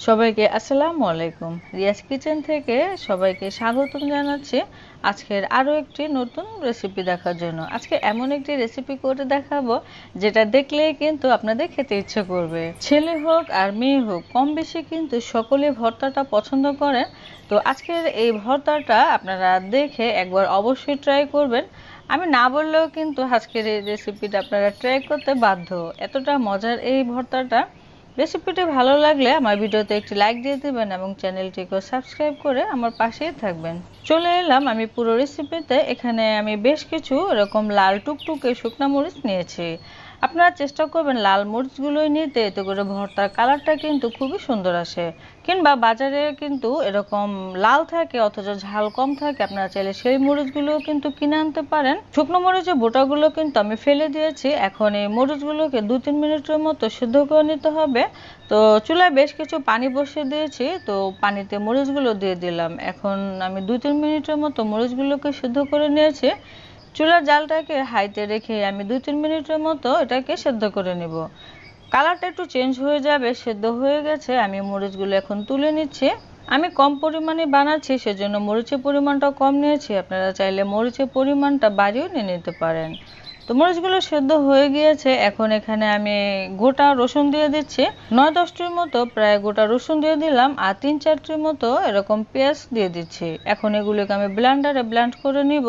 সবাইকে আসসালামু আলাইকুম। রিয়াজ কিচেন থেকে সবাইকে স্বাগতম জানাচ্ছি আজকের আরও একটি নতুন রেসিপি দেখার জন্য। আজকে এমন একটি রেসিপি করে দেখাবো যেটা দেখলেই কিন্তু আপনাদের খেতে ইচ্ছে করবে। ছেলে হোক আর মেয়ে হোক কম বেশি কিন্তু সকলে ভর্তাটা পছন্দ করেন। তো আজকের এই ভর্তাটা আপনারা দেখে একবার অবশ্যই ট্রাই করবেন। আমি না বললেও কিন্তু আজকের এই রেসিপিটা আপনারা ট্রাই করতে বাধ্য। এতটা মজার এই ভর্তাটা। রেসিপিটি ভালো লাগলে আমার ভিডিওতে একটি লাইক দিয়ে দেবেন এবং চ্যানেলটিকে সাবস্ক্রাইব করে আমার পাশেই থাকবেন। চলে এলাম আমি পুরো রেসিপিতে। এখানে আমি বেশ কিছু এরকম লাল টুকটুকে শুকনো মরিচ নিয়েছি। আপনারা চেষ্টা করবেন লাল মরিচগুলোই নিতে, এতে করে ভর্তার কালারটা কিন্তু খুবই সুন্দর আসে। কিংবা বাজারে কিন্তু এরকম লাল থাকে অথচ ঝাল কম থাকে, আপনারা চাইলে সেই মরিচগুলোও কিন্তু কিনে আনতে পারেন। শুকনো মরিচের বোটাগুলো কিন্তু আমি ফেলে দিয়েছি। এখন এই মরিচগুলোকে 2-3 মিনিটের মতো সিদ্ধ করে নিতে হবে। তো চুলায় বেশ কিছু পানি বসিয়ে দিয়েছি, তো পানিতে মরিচগুলো দিয়ে দিলাম। এখন আমি 2-3 মিনিটের মতো মরিচগুলোকে সিদ্ধ করে নিয়েছি। চুলার জালটাকে হাইতে রেখে আমি 2-3 মিনিটের মতো এটাকে সেদ্ধ করে নিব। কালারটা একটু চেঞ্জ হয়ে যাবে, সেদ্ধ হয়ে গেছে। আমি মরিচগুলো এখন তুলে নিচ্ছি। আমি কম পরিমাণে বানাচ্ছি, সেজন্য মরিচের পরিমাণটা কম নিয়েছি। আপনারা চাইলে মরিচের পরিমাণটা বাড়িয়েও নিয়ে নিতে পারেন। তো মরিচগুলো সেদ্ধ হয়ে গিয়েছে। এখন এখানে আমি গোটা রসুন দিয়ে দিচ্ছি। 9-10টির মতো প্রায় গোটা রসুন দিয়ে দিলাম, আর 3-4টির মতো এরকম পেঁয়াজ দিয়ে দিচ্ছি। এখন এগুলোকে আমি ব্লেন্ডারে ব্লেন্ড করে নিব।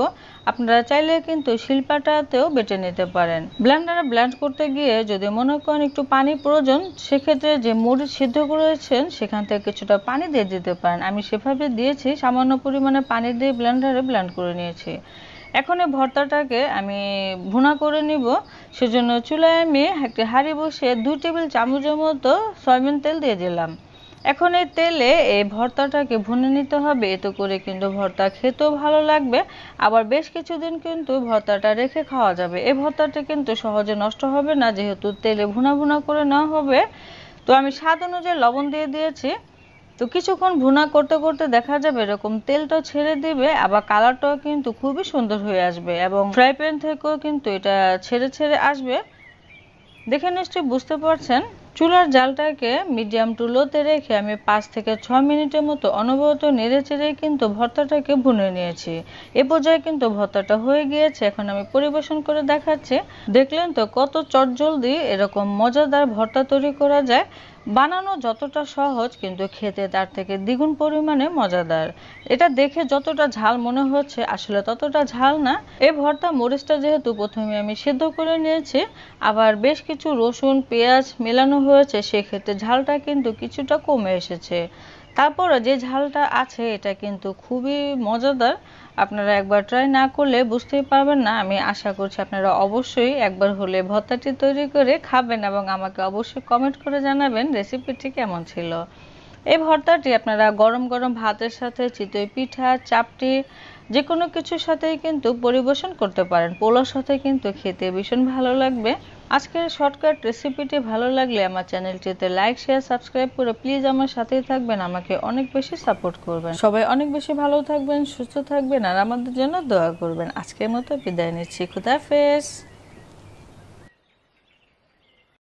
আপনারা চাইলে কিন্তু শিলপাটাতেও বেটে নিতে পারেন। ব্লেন্ডারে ব্লেন্ড করতে গিয়ে যদি মনে করেন একটু পানি প্রয়োজন, সেক্ষেত্রে যে মরিচ সিদ্ধ করেছেন সেখান থেকে কিছুটা পানি দিয়ে দিতে পারেন। আমি সেভাবে দিয়েছি, সামান্য পরিমাণে পানি দিয়ে ব্লেন্ডারে ব্লেন্ড করে নিয়েছি। এখন এই ভর্তাটাকে আমি ভুনা করে নিব। সেজন্য চুলায় আমি একটি হাঁড়ি বসিয়ে 2 টেবিল চামচের মতো সয়াবিন তেল দিয়ে দিলাম। এখন এই তেলে এই ভর্তাটাকে ভুনে নিতে হবে, এতে করে কিন্তু ভর্তা খেতেও ভালো লাগবে। আবার বেশ কিছুদিন কিন্তু ভর্তাটা রেখে খাওয়া যাবে। এই ভর্তাটা কিন্তু সহজে নষ্ট হবে না, যেহেতু তেলে ভুনা ভুনা করে নেওয়া হবে। তো আমি স্বাদ অনুযায়ী লবণ দিয়ে দিয়েছি। তো কিছুক্ষণ ভুনা করতে করতে দেখা যাবে এরকম তেলটা ছেড়ে দিবে, আবার কালারটাও কিন্তু খুবই সুন্দর হয়ে আসবে এবং ফ্রাই প্যান থেকেও কিন্তু এটা ছেড়ে ছেড়ে আসবে। দেখে নিশ্চয়ই বুঝতে পারছেন। চুলার জালটাকে মিডিয়াম টু লোতে রেখে আমি 5-6 মিনিটের মতো অনবরত নেড়ে চেড়ে কিন্তু ভর্তাটাকে ভুনে নিয়েছি। এ পর্যায়ে কিন্তু ভর্তাটা হয়ে গিয়েছে। এখন আমি পরিবেশন করে দেখাচ্ছি। দেখলেন তো কত চটজলদি এরকম মজাদার ভর্তা তৈরি করা যায়। বানানো যতটা সহজ কিন্তু খেতে তার থেকে দ্বিগুণ পরিমাণে মজাদার। এটা দেখে যতটা ঝাল মনে হচ্ছে আসলে ততটা ঝাল না। এই ভর্তা মরিচটা যেহেতু প্রথমে আমি সিদ্ধ করে নিয়েছি, আবার বেশ কিছু রসুন পেঁয়াজ মেলানো হয়েছে, সেক্ষেত্রে ঝালটা কিন্তু কিছুটা কমে এসেছে। তারপরে যে ঝালটা আছে এটা কিন্তু খুবই মজাদার। আপনারা একবার ট্রাই না করলে বুঝতেই পারবেন না। আমি আশা করছি আপনারা অবশ্যই একবার হলে ভর্তাটি তৈরি করে খাবেন এবং আমাকে অবশ্যই কমেন্ট করে জানাবেন রেসিপিটি কেমন ছিল। এই ভর্তাটি আপনারা গরম গরম ভাতের সাথে, চিতই পিঠা, চাপটি যে কোনো কিছুর সাথেই কিন্তু পরিবেশন করতে পারেন। পোলাওর সাথে কিন্তু খেতে ভীষণ ভালো লাগবে। আজকের শর্টকাট রেসিপিটি ভালো লাগলে আমার চ্যানেলটিতে লাইক শেয়ার সাবস্ক্রাইব করে প্লিজ আমার সাথেই থাকবেন, আমাকে অনেক বেশি সাপোর্ট করবেন। সবাই অনেক বেশি ভালো থাকবেন, সুস্থ থাকবেন আর আমাদের জন্য দোয়া করবেন। আজকের মতো বিদায় নিচ্ছি। খুদা হাফেজ।